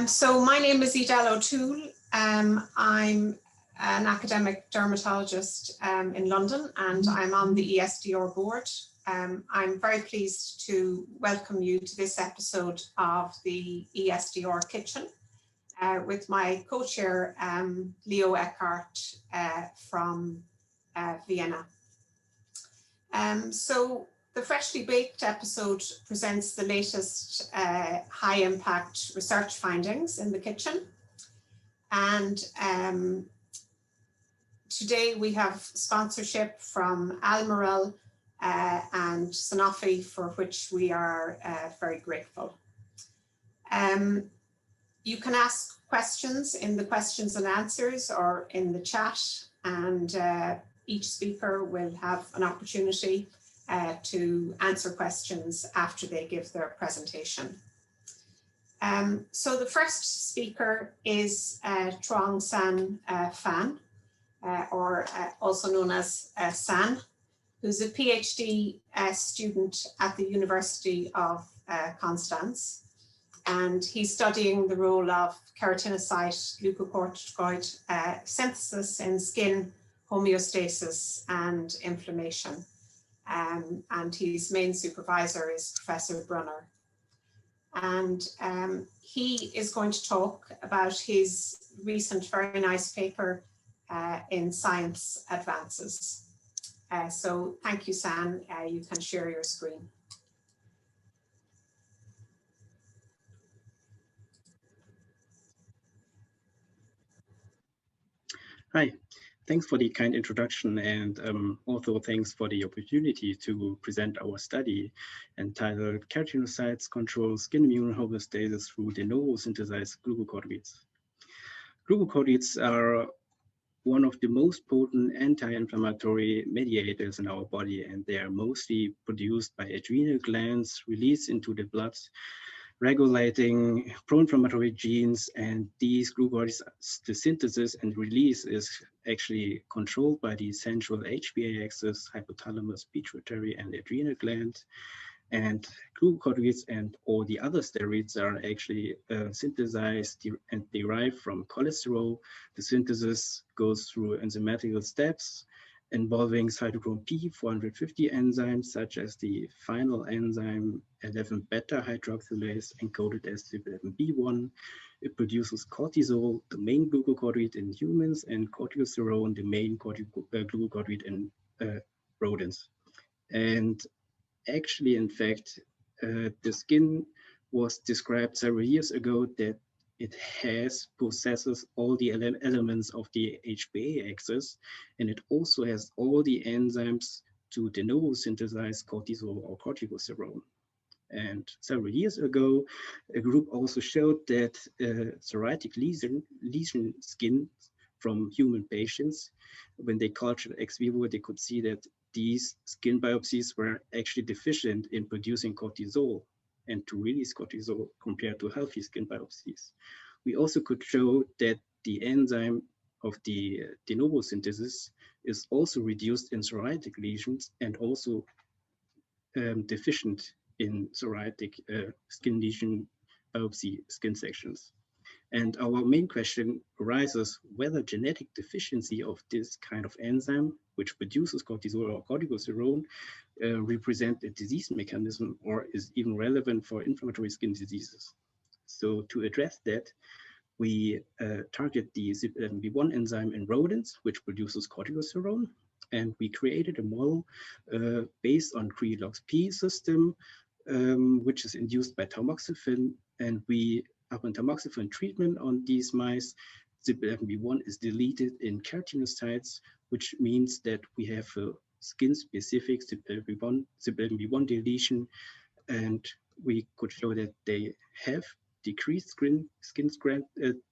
So my name is Edel O'Toole. I'm an academic dermatologist in London, and I'm on the ESDR board. I'm very pleased to welcome you to this episode of the ESDR Kitchen with my co-chair, Leo Eckhart from Vienna. So the Freshly Baked episode presents the latest high impact research findings in the kitchen. And today we have sponsorship from Almirall and Sanofi, for which we are very grateful. You can ask questions in the questions and answers or in the chat, and each speaker will have an opportunity to answer questions after they give their presentation. So the first speaker is Truong San Phan, or also known as San, who's a PhD student at the University of Konstanz. And he's studying the role of keratinocyte glucocorticoid synthesis in skin homeostasis and inflammation. And his main supervisor is Professor Brunner. And he is going to talk about his recent very nice paper in Science Advances. So thank you, San. You can share your screen. Hi, thanks for the kind introduction, and also thanks for the opportunity to present our study entitled Keratinocytes Control Skin Immune Homeostasis through de novo-synthesized glucocorticoids. Glucocorticoids are one of the most potent anti-inflammatory mediators in our body, and they are mostly produced by adrenal glands, released into the blood, regulating pro-inflammatory genes. And these glucocorticoids, the synthesis and release is actually controlled by the central HPA axis, hypothalamus, pituitary, and adrenal gland. And glucocorticoids and all the other steroids are actually synthesized and derived from cholesterol. The synthesis goes through enzymatical steps involving cytochrome P450 enzymes, such as the final enzyme 11-beta hydroxylase, encoded as CYP11B1. It produces cortisol, the main glucocorticoid in humans, and corticosterone, the main glucocorticoid in rodents. And actually, in fact, the skin was described several years ago that it possesses all the elements of the HPA axis, and it also has all the enzymes to de novo synthesize cortisol or corticosterone. And several years ago, a group also showed that psoriatic lesion skin from human patients, when they cultured ex vivo, they could see that these skin biopsies were actually deficient in producing cortisol and to release cortisol compared to healthy skin biopsies. We also could show that the enzyme of the de novo synthesis is also reduced in psoriatic lesions and also deficient in psoriatic skin lesion biopsy skin sections. And our main question arises whether genetic deficiency of this kind of enzyme, which produces cortisol or corticosterone, represent a disease mechanism or is even relevant for inflammatory skin diseases. So to address that, we target the CYP11B1 enzyme in rodents, which produces corticosterone. And we created a model based on Cre-Lox-P system, which is induced by tamoxifen. And upon tamoxifen treatment on these mice, CYP11B1 is deleted in keratinocytes, which means that we have a skin-specific CYP11B1 deletion, and we could show that they have decreased skin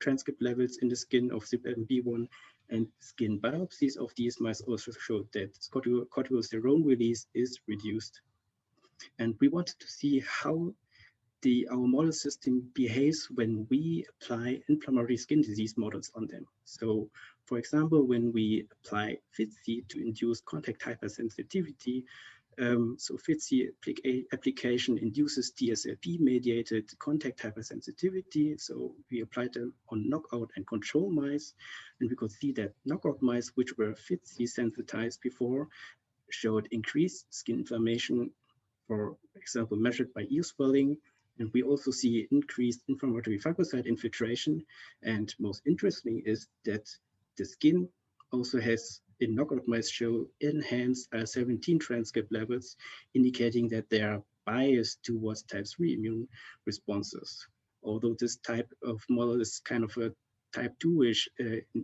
transcript levels in the skin of CYP11B1, and skin biopsies of these mice also showed that corticosterone release is reduced. And we wanted to see how our model system behaves when we apply inflammatory skin disease models on them. So, for example, when we apply FITC to induce contact hypersensitivity, So FITC application induces TSLP-mediated contact hypersensitivity. So we applied them on knockout and control mice, and we could see that knockout mice, which were FITC sensitized before, showed increased skin inflammation, for example, measured by ear swelling. And we also see increased inflammatory phagocyte infiltration. And most interesting is that the skin also has, in knockout mice, show enhanced IL-17 transcript levels, indicating that they are biased towards type 3 immune responses. Although this type of model is kind of a type 2-ish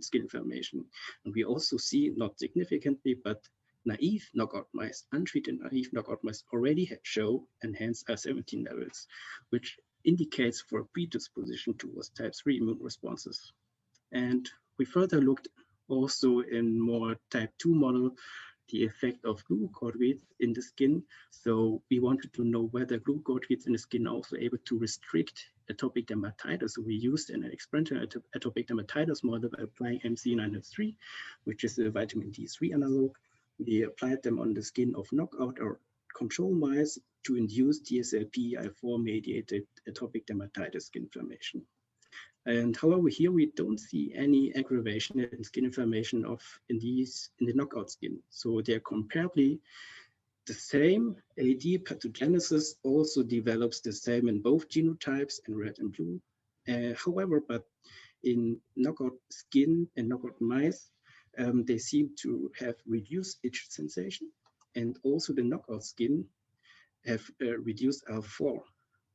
skin inflammation. And we also see, not significantly, but naive knockout mice, untreated naive knockout mice already show enhanced IL-17 levels, which indicates for a predisposition towards type 3 immune responses. And we further looked also in more type 2 model, the effect of glucocorticoids in the skin. So we wanted to know whether glucocorticoids in the skin are also able to restrict atopic dermatitis. So we used an experimental atopic dermatitis model by applying MC903, which is a vitamin D3 analog. We applied them on the skin of knockout or control mice to induce TSLP-IL4 mediated atopic dermatitis skin inflammation. And however, here we don't see any aggravation in skin inflammation in the knockout skin. So they're comparably the same. AD pathogenesis also develops the same in both genotypes, in red and blue. However, but in knockout skin and knockout mice, they seem to have reduced itch sensation, and also the knockout skin have reduced IL4.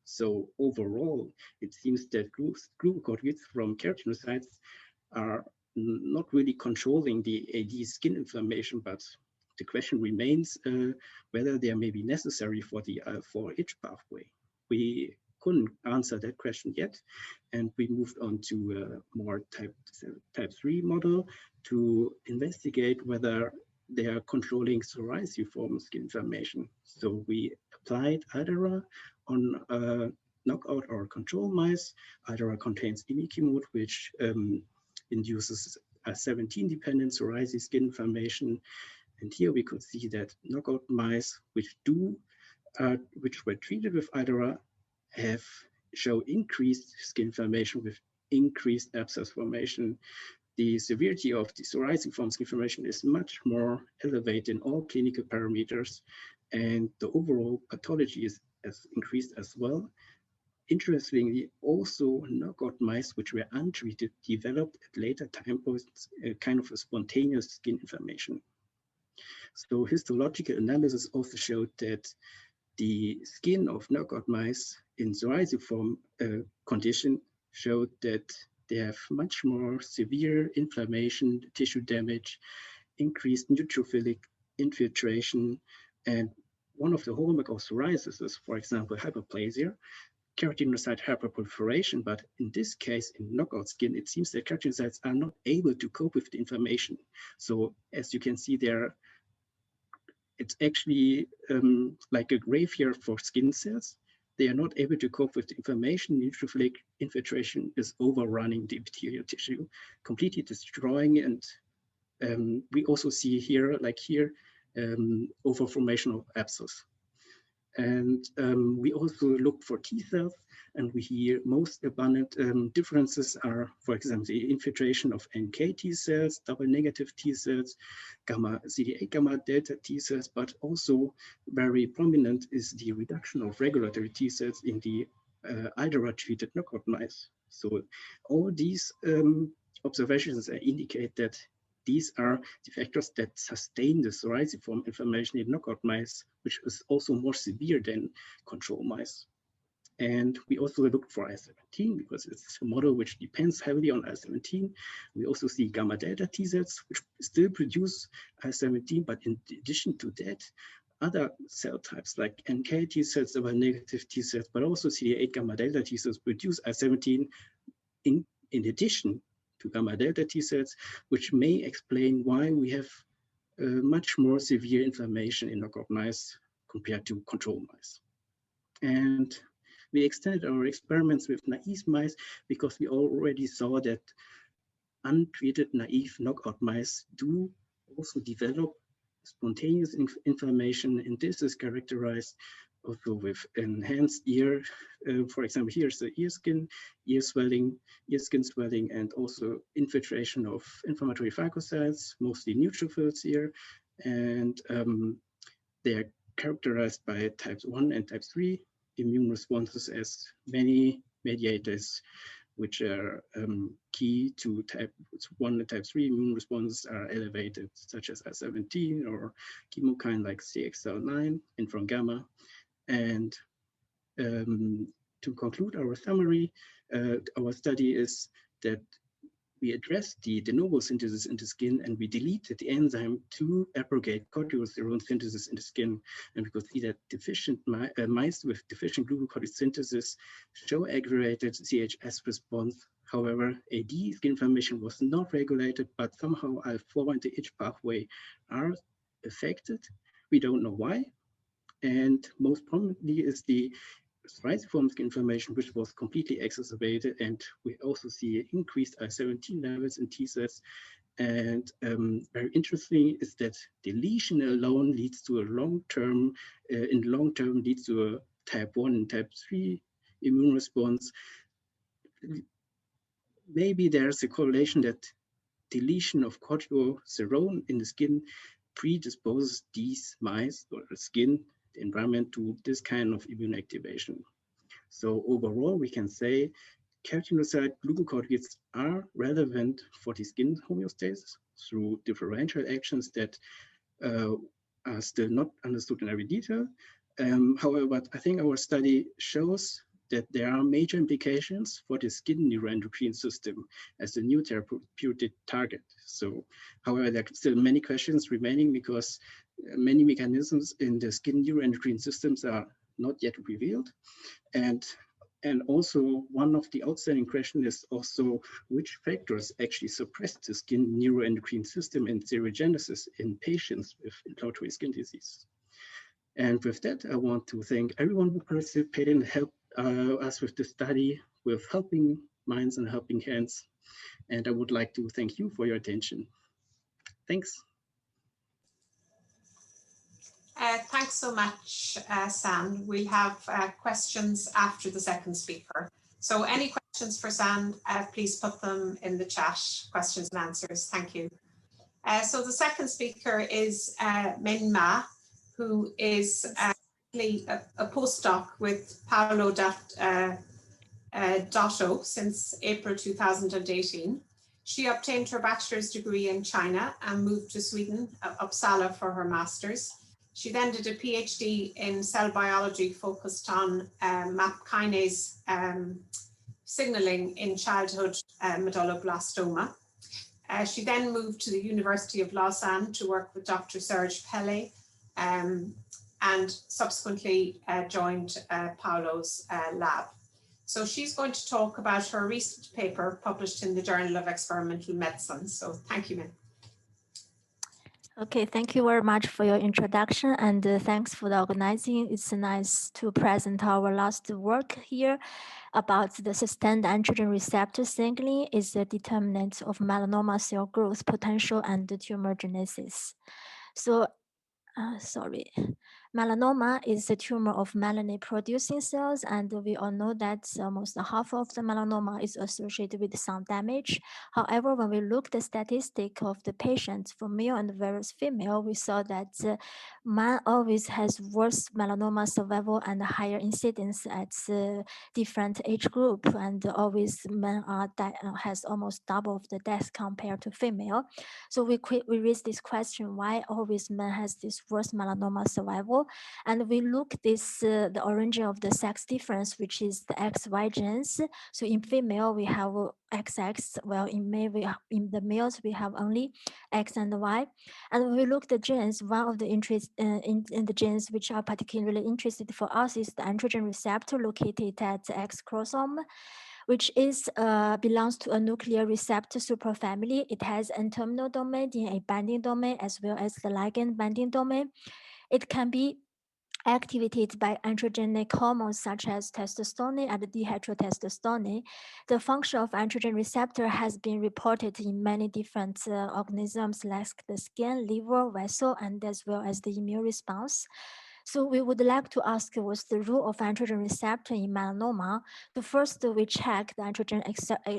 So overall, it seems that glucocorticoids from keratinocytes are not really controlling the AD skin inflammation, but the question remains whether they may be necessary for the IL4 itch pathway. We couldn't answer that question yet, and we moved on to a more type 3 model to investigate whether they are controlling psoriasiform skin inflammation. So we applied IDERA on knockout or control mice. IDERA contains imiquimod, which induces a 17-dependent psoriasis skin inflammation. And here we could see that knockout mice, which were treated with IDERA, show increased skin inflammation with increased abscess formation. The severity of the psoriasiform skin inflammation is much more elevated in all clinical parameters, and the overall pathology has increased as well. Interestingly, also knockout mice which were untreated developed at later time points a kind of a spontaneous skin inflammation. So histological analysis also showed that the skin of knockout mice in psoriasiform condition showed that they have much more severe inflammation, tissue damage, increased neutrophilic infiltration, and one of the hallmarks of psoriasis is, for example, hyperplasia, keratinocyte hyperproliferation. But in this case, in knockout skin, it seems that keratinocytes are not able to cope with the inflammation. So as you can see there, it's actually like a graveyard for skin cells. They are not able to cope with the inflammation. Neutrophilic infiltration is overrunning the epithelial tissue, completely destroying. And we also see here, like here, overformation of abscess. And we also look for T cells, and we hear most abundant differences are, for example, the infiltration of NK T cells, double negative T cells, CD8 gamma delta T cells, but also very prominent is the reduction of regulatory T cells in the IDERA-treated knockout mice. So all these observations indicate that these are the factors that sustain the psoriasiform inflammation in knockout mice, which is also more severe than control mice. And we also looked for IL-17 because it's a model which depends heavily on IL-17. We also see gamma delta T cells, which still produce IL-17, but in addition to that, other cell types like NK T cells, double negative T cells, but also CD8 gamma delta T cells produce IL-17 in addition to gamma delta T cells, which may explain why we have much more severe inflammation in knockout mice compared to control mice. And we extended our experiments with naive mice because we already saw that untreated naive knockout mice do also develop spontaneous inflammation, and this is characterized also with enhanced ear. For example, here's the ear skin swelling, and also infiltration of inflammatory phagocytes, mostly neutrophils here, and they are characterized by types 1 and type 3 immune responses, as many mediators which are key to type 1 and type 3 immune responses are elevated, such as IL-17 or chemokine like CXL9, interferon gamma. And to conclude our summary, our study is that we addressed the de novo synthesis in the skin, and we deleted the enzyme to abrogate corticosterone synthesis in the skin. And we could see that deficient mice with deficient glucocorticoid synthesis show aggravated CHS response. However, AD skin inflammation was not regulated, but somehow IL-4 and the itch pathway are affected. We don't know why. And most prominently is the psoriasiform skin inflammation, which was completely exacerbated, and we also see increased IL-17 levels in T cells. And very interesting is that deletion alone leads to a long-term, leads to a type 1 and type 3 immune response. Maybe there's a correlation that deletion of corticosterone in the skin predisposes these mice or the skin, the environment, to this kind of immune activation. So overall, we can say keratinocyte glucocorticoids are relevant for the skin homeostasis through differential actions that are still not understood in every detail. However, I think our study shows that there are major implications for the skin neuroendocrine system as a new therapeutic target. So, however, there are still many questions remaining because many mechanisms in the skin neuroendocrine systems are not yet revealed. And also one of the outstanding questions is also which factors actually suppress the skin neuroendocrine system and steroidogenesis in patients with inflammatory skin disease. And with that, I want to thank everyone who participated and helped us with the study, with helping minds and helping hands. And I would like to thank you for your attention. Thanks. Thanks so much, San. We'll have questions after the second speaker. So any questions for San, please put them in the chat, questions and answers. Thank you. So the second speaker is Min Ma, who is actually a postdoc with Paolo Dotto since April 2018. She obtained her bachelor's degree in China and moved to Sweden, Uppsala, for her master's. She then did a PhD in cell biology focused on MAP kinase signaling in childhood medulloblastoma. She then moved to the University of Lausanne to work with Dr. Serge Pelle, and subsequently joined Paolo's lab. So she's going to talk about her recent paper published in the Journal of Experimental Medicine. So thank you, Min. Okay, thank you very much for your introduction, and thanks for the organizing. It's nice to present our last work here about the sustained androgen receptor signaling is the determinant of melanoma cell growth potential and tumor genesis. So, melanoma is the tumor of melanin-producing cells, and we all know that almost half of the melanoma is associated with sun damage. However, when we look at the statistic of the patients for male and versus female, we saw that man always has worse melanoma survival and higher incidence at different age group, and always men has almost double of the death compared to female. So we raised this question: why always men has this worse melanoma survival? And we look this the origin of the sex difference, which is the XY genes. So in female we have XX, well in the males we have only X and Y. And when we look the genes, one of the interest in the genes which are particularly interested for us is the androgen receptor located at the X chromosome, which is belongs to a nuclear receptor superfamily. It has N-terminal domain, DNA binding domain, as well as the ligand binding domain. It can be activated by androgenic hormones such as testosterone and dihydrotestosterone. The function of androgen receptor has been reported in many different organisms like the skin, liver, vessel, and as well as the immune response. So we would like to ask what's the role of androgen receptor in melanoma. So first we check the androgen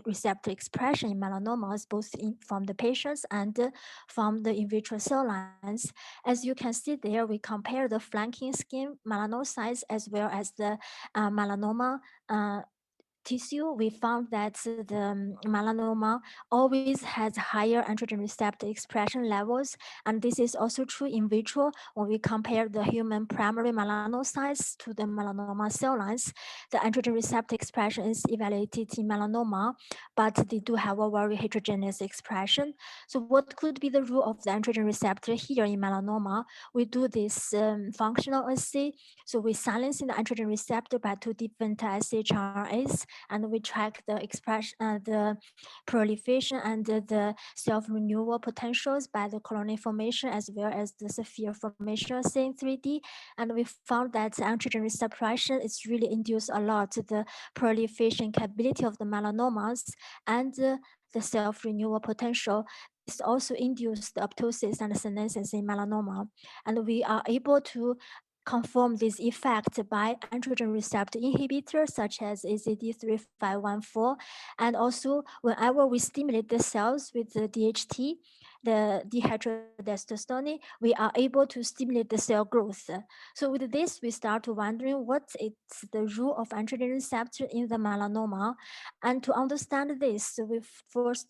receptor expression in melanomas, both from the patients and from the in vitro cell lines. As you can see there, we compare the flanking skin melanocytes as well as the melanoma tissue. We found that the melanoma always has higher androgen receptor expression levels, and this is also true in vitro when we compare the human primary melanocytes to the melanoma cell lines. The androgen receptor expression is evaluated in melanoma, but they do have a very heterogeneous expression. So what could be the role of the androgen receptor here in melanoma? We do this functional assay. So we silence the androgen receptor by two different shRNAs, and we track the expression, the proliferation and the self-renewal potentials by the colony formation as well as the sphere formation assay in 3D. And we found that androgen suppression is really induced a lot the proliferation capability of the melanomas and the self-renewal potential. This also induced the apoptosis and senescence in melanoma. And we are able to confirm this effect by androgen receptor inhibitors such as AZD3514. And also, whenever we stimulate the cells with the DHT, the dihydrotestosterone, we are able to stimulate the cell growth. So with this, we start wondering what is the role of androgen receptor in the melanoma. And to understand this,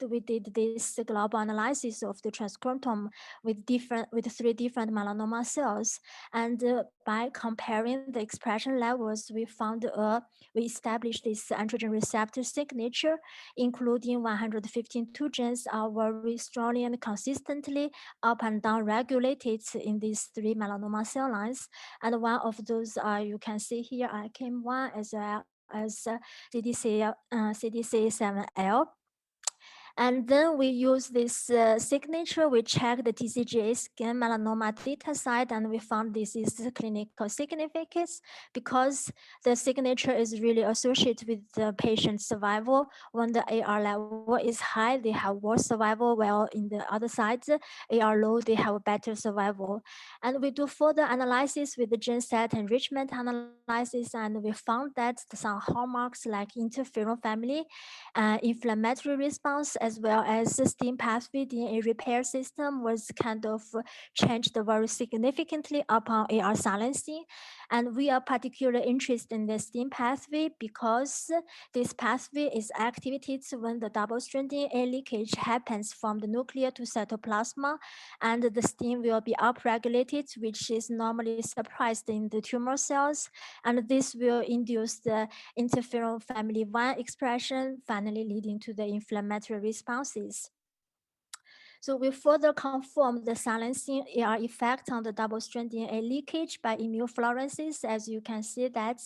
we did this global analysis of the transcriptome with three different melanoma cells. And by comparing the expression levels, we established this androgen receptor signature, including 152 genes are very strongly and consistently up and down regulated in these three melanoma cell lines. And one of those you can see here, IKM1 as well as CDC7L. And then we use this signature, we check the TCGA skin melanoma data set, and we found this is the clinical significance because the signature is really associated with the patient survival. When the AR level is high, they have worse survival, while in the other side, AR low, they have better survival. And we do further analysis with the gene set enrichment analysis, and we found that some hallmarks like interferon family, inflammatory response, as well as the STEAM pathway DNA repair system was kind of changed very significantly upon AR silencing. And we are particularly interested in the STEAM pathway because this pathway is activated when the double-strand DNA leakage happens from the nuclear to cytoplasma, and the STEAM will be upregulated, which is normally suppressed in the tumor cells, and this will induce the interferon family 1 expression, finally leading to the inflammatory responses. So we further confirm the silencing AR effect on the double-strand DNA leakage by immunofluorescence. As you can see that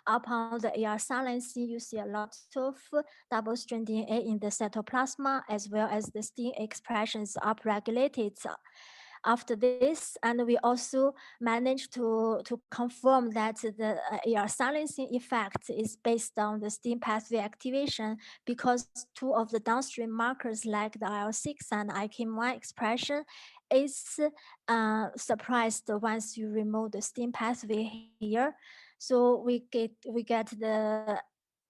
upon the AR silencing, you see a lot of double-strand DNA in the cytoplasma, as well as the STING expressions upregulated after this. And we also managed to confirm that the AR silencing effect is based on the STIM pathway activation because two of the downstream markers like the IL-6 and IKM1 expression is suppressed once you remove the STIM pathway here. So we get the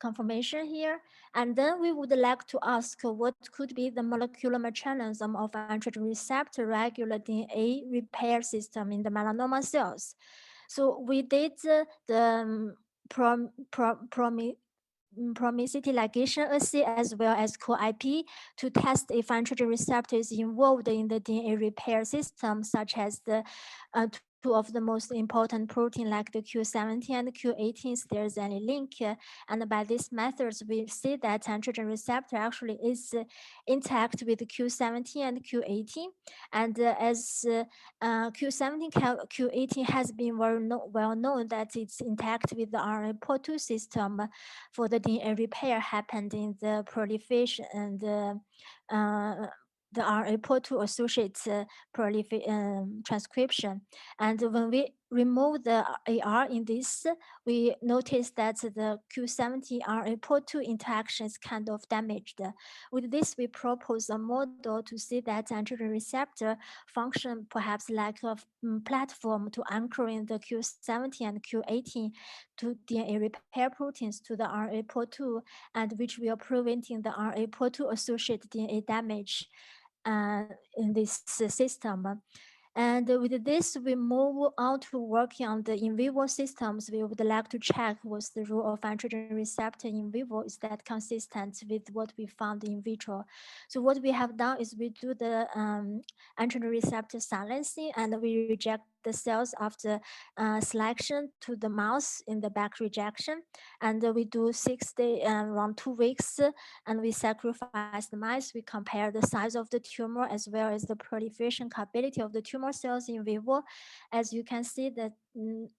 confirmation here. And then we would like to ask what could be the molecular mechanism of androgen receptor regular DNA repair system in the melanoma cells. So we did the promicity ligation assay as well as co-IP to test if androgen receptor is involved in the DNA repair system, such as the two of the most important protein like the Q17 and Q18, if there's any link. And by these methods, we see that androgen receptor actually is intact with Q17 and Q18. And as Q17, Q18 has been well known that it's intact with the RNA-PO2 system for the DNA repair happened in the proliferation and the RNA-PO2 associates transcription. And when we remove the AR in this, we noticed that the Q70 RA-PO2 interaction is kind of damaged. With this, we propose a model to see that androgen receptor function perhaps like a platform to anchoring the Q70 and Q18 to DNA repair proteins to the RA-PO2, and which we are preventing the RA-PO2 associated DNA damage in this system. And with this, we move on to working on the in vivo systems. We would like to check what's the role of androgen receptor in vivo. Is that consistent with what we found in vitro? So what we have done is we do the androgen receptor silencing, and we reject the cells after selection to the mouse in the back rejection. And we do 6 days, around 2 weeks, and we sacrifice the mice. We compare the size of the tumor as well as the proliferation capability of the tumor cells in vivo. As you can see, that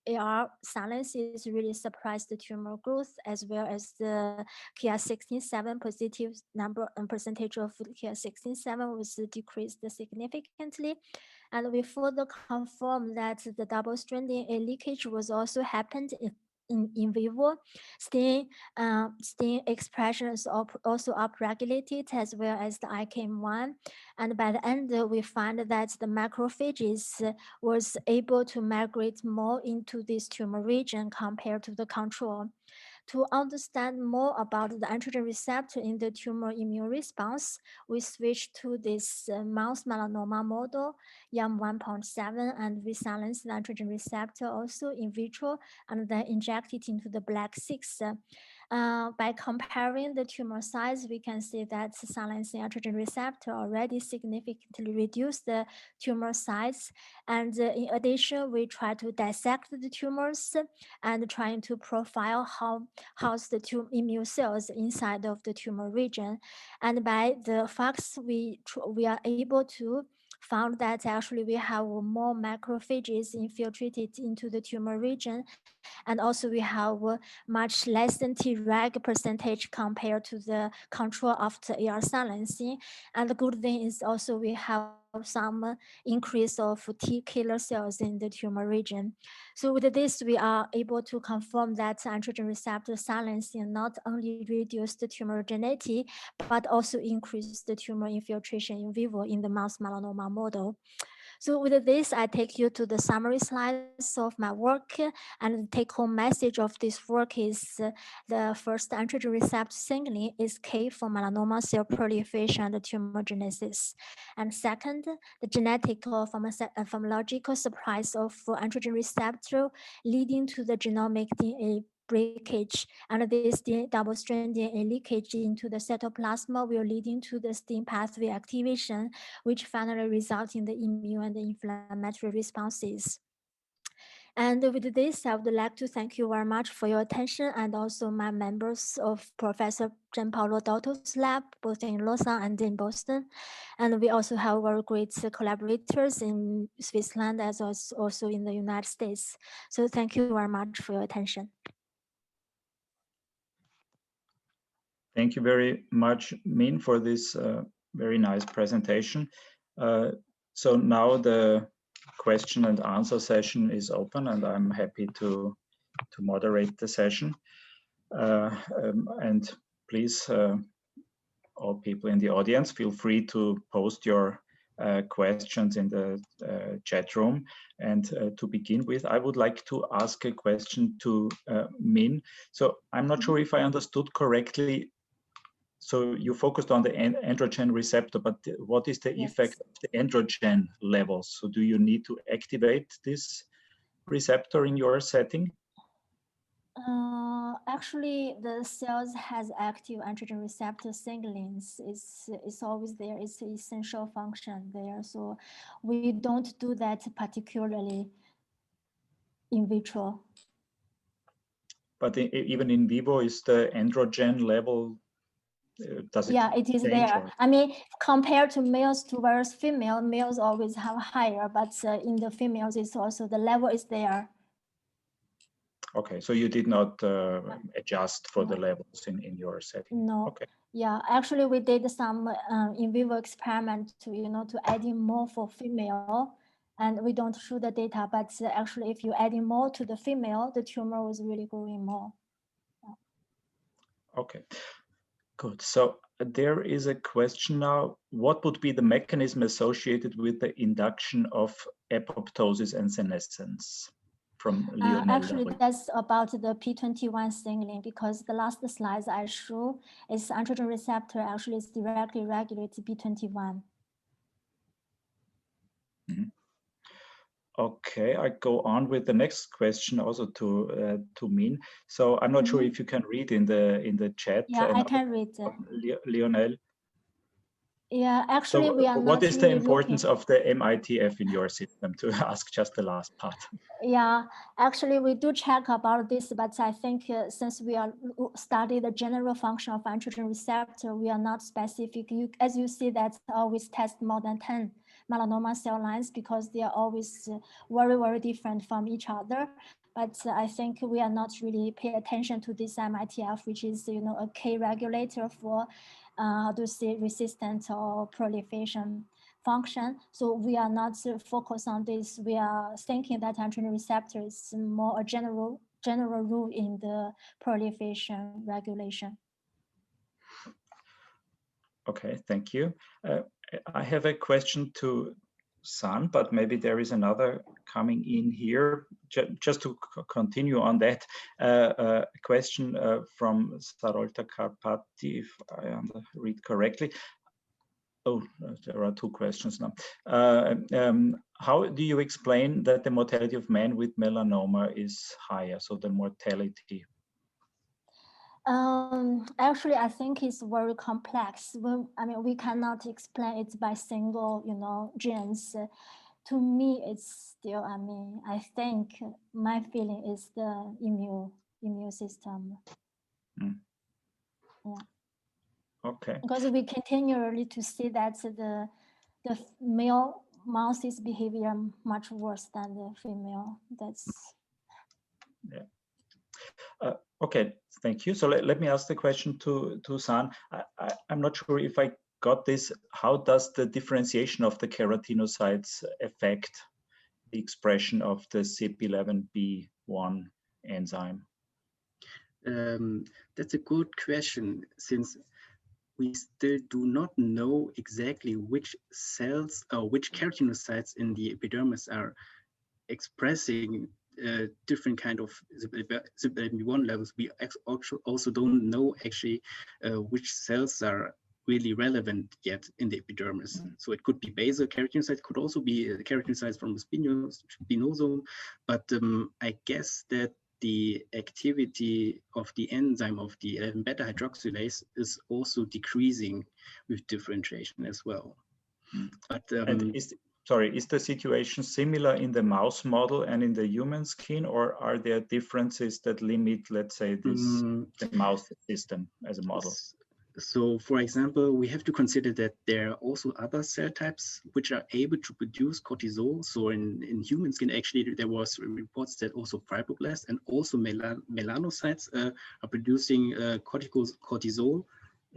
AR silence is really suppressed the tumor growth, as well as the Ki-16.7 positive number and percentage of Ki-16.7 was decreased significantly. And we further confirm that the double-stranded leakage was also happened in vivo. STING expression is also upregulated, as well as the IKM1. And by the end, we find that the macrophages was able to migrate more into this tumor region compared to the control. To understand more about the androgen receptor in the tumor immune response, we switched to this mouse melanoma model, YAM 1.7, and we silenced the androgen receptor also in vitro, and then inject it into the BLAK6. By comparing the tumor size, we can see that silencing androgen receptor already significantly reduced the tumor size. And in addition, we try to dissect the tumors and trying to profile how's the immune cells inside of the tumor region. And by the FOX, we are able to found that actually we have more macrophages infiltrated into the tumor region, and also we have much less than Treg percentage compared to the control after AR silencing. And the good thing is also we have some increase of T killer cells in the tumor region. So with this, we are able to confirm that androgen receptor silencing not only reduced the tumorigenicity, but also increased the tumor infiltration in vivo in the mouse melanoma model. So with this, I take you to the summary slides of my work, and the take-home message of this work is the first, androgen receptor signaling is key for melanoma cell proliferation and tumorigenesis. And second, the genetic or pharmacological surprise of androgen receptor leading to the genomic DNA breakage, and this double-strand DNA leakage into the cytoplasma will leading to the STING pathway activation, which finally result in the immune and the inflammatory responses. And with this, I would like to thank you very much for your attention, and also my members of Professor Gianpaolo Dotto's lab, both in Lausanne and in Boston. And we also have very great collaborators in Switzerland as also in the United States. So thank you very much for your attention. Thank you very much, Min, for this very nice presentation. So now the question and answer session is open, and I'm happy to moderate the session. And please, all people in the audience, feel free to post your questions in the chat room. And to begin with, I would like to ask a question to Min. So I'm not sure if I understood correctly. So you focused on the androgen receptor, but what is the effect of the androgen levels? So do you need to activate this receptor in your setting? Actually, the cells has active androgen receptor signalings. It's always there. It's an essential function there. So we don't do that particularly in vitro. But even in vivo, is the androgen level? Does it? Yeah, it is there. Or? I mean, compared to males to versus female, males always have higher, but in the females, it's also the level is there. Okay, so you did not adjust for the levels in your setting? No. Okay. Yeah, actually, we did some in vivo experiment to to add in more for female, And we don't show the data, but actually if you adding more to the female, the tumor was really growing more. Okay, good. So there is a question now, what would be the mechanism associated with the induction of apoptosis and senescence? From Lionel. Actually, that's about the P21 signaling, because the last slides I show is androgen receptor actually is directly regulates P21. Mm-hmm. Okay, I go on with the next question also to Min. So I'm not sure if you can read in the chat. Yeah, I can read. Lionel. Yeah, actually, so we are what not is really the importance looking. of the MITF in your system, to ask just the last part? Yeah, actually, we do check about this, but I think since we are study the general function of androgen receptor, we are not specific. As you see, that always test more than 10 melanoma cell lines because they are always very, very different from each other. But I think we are not really pay attention to this MITF, which is, you know, a key regulator for how to say resistance or proliferation function. So we are not focused on this. We are thinking that androgen receptor is more a general rule in the proliferation regulation. Okay, thank you. I have a question to San, but maybe there is another coming in here. Just to continue on that question from Sarolta Karpati, if I read correctly. Oh, there are two questions now. How do you explain that the mortality of men with melanoma is higher, so the mortality? Actually, I think it's very complex. I mean, we cannot explain it by single, you know, genes. To me, it's still, I mean, I think my feeling is the immune system. Mm. Yeah. Okay. Because we continually to see that the male mouse's behavior much worse than the female. That's yeah. Okay, thank you. So let me ask the question to San. I'm not sure if I got this. How does the differentiation of the keratinocytes affect the expression of the CYP11B1 enzyme? That's a good question, since we still do not know exactly which cells or which keratinocytes in the epidermis are expressing different kind of CYP11B1 levels. We also don't know actually which cells are really relevant yet in the epidermis. So it could be basal keratinocytes, could also be keratinocytes from the spinosome, but I guess that the activity of the enzyme of the 11-beta hydroxylase is also decreasing with differentiation as well. But and is the situation similar in the mouse model and in the human skin, or are there differences that limit, let's say, this the mouse system as a model? So, for example, we have to consider that there are also other cell types which are able to produce cortisol. So in human skin, actually, there was reports that also fibroblasts and also melanocytes are producing cortisol.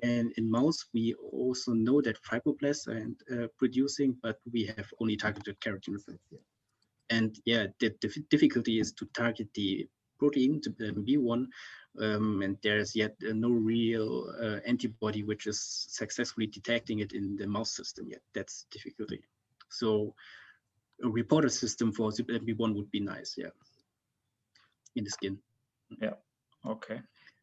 And in mouse, we also know that fibroblasts are producing, but we have only targeted keratinocytes here. And yeah, the difficulty is to target the protein, B1, and there's yet no real antibody which is successfully detecting it in the mouse system yet. That's difficulty. So a reporter system for B1 would be nice, yeah, in the skin. Yeah, okay.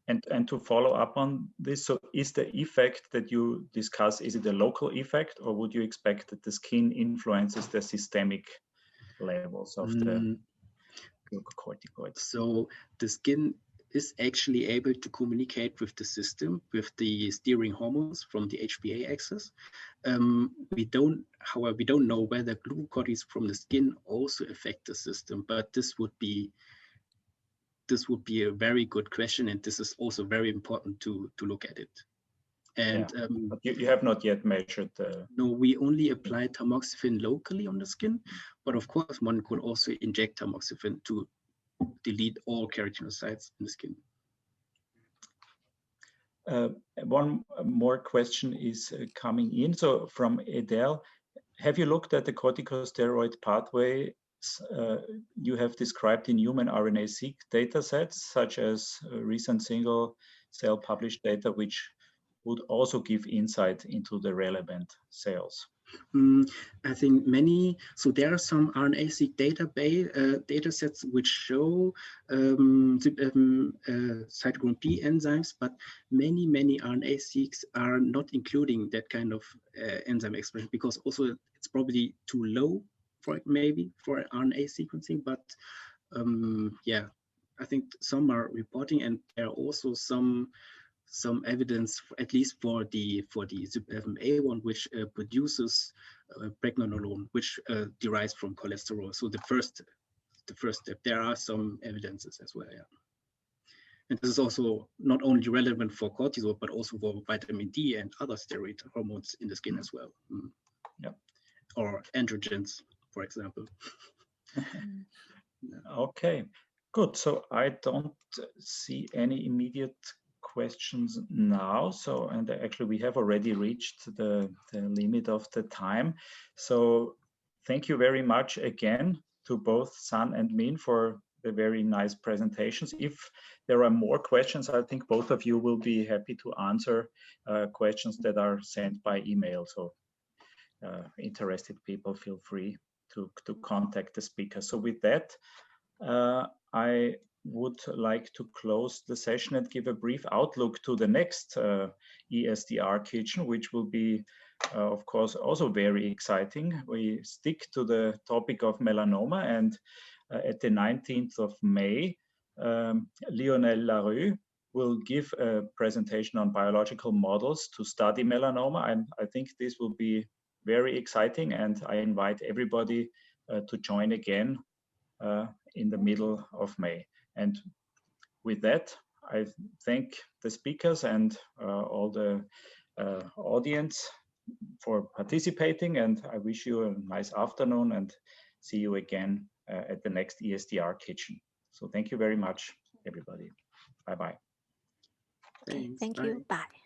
And to follow up on this, so is the effect that you discuss, is it a local effect, or would you expect that the skin influences the systemic levels of the glucocorticoids? So the skin is actually able to communicate with the system, with the steering hormones from the HPA axis. However, we don't know whether glucocorticoids from the skin also affect the system, but this would be a very good question, and this is also very important to look at it. And but you have not yet measured the... No, we only applied tamoxifen locally on the skin, but of course one could also inject tamoxifen to delete all keratinocytes in the skin. One more question is coming in. So from Edel, have you looked at the corticosteroid pathway you have described in human RNA-seq data sets, such as recent single cell published data, which would also give insight into the relevant cells? I think many, so there are some RNA-seq data sets which show cytochrome P enzymes, but many RNA-seqs are not including that kind of enzyme expression, because also it's probably too low for RNA sequencing. But yeah, I think some are reporting, and there are also some evidence, at least for the ZYP-A1, which produces pregnenolone, which derives from cholesterol. So the first step, there are some evidences as well. Yeah. And this is also not only relevant for cortisol, but also for vitamin D and other steroid hormones in the skin as well. Yeah. Or androgens, for example. Okay, good. So I don't see any immediate questions now. So, and actually we have already reached the limit of the time. So thank you very much again to both San and Min for the very nice presentations. If there are more questions, I think both of you will be happy to answer questions that are sent by email. So interested people feel free to contact the speaker. So with that, I would like to close the session and give a brief outlook to the next ESDR kitchen, which will be, of course, also very exciting. We stick to the topic of melanoma, and at the 19th of May, Lionel Larue will give a presentation on biological models to study melanoma. I think this will be very exciting, and I invite everybody to join again in the middle of May. And with that, I thank the speakers and all the audience for participating, and I wish you a nice afternoon and see you again at the next ESDR kitchen. So thank you very much, everybody. Bye-bye. Thank you. Bye.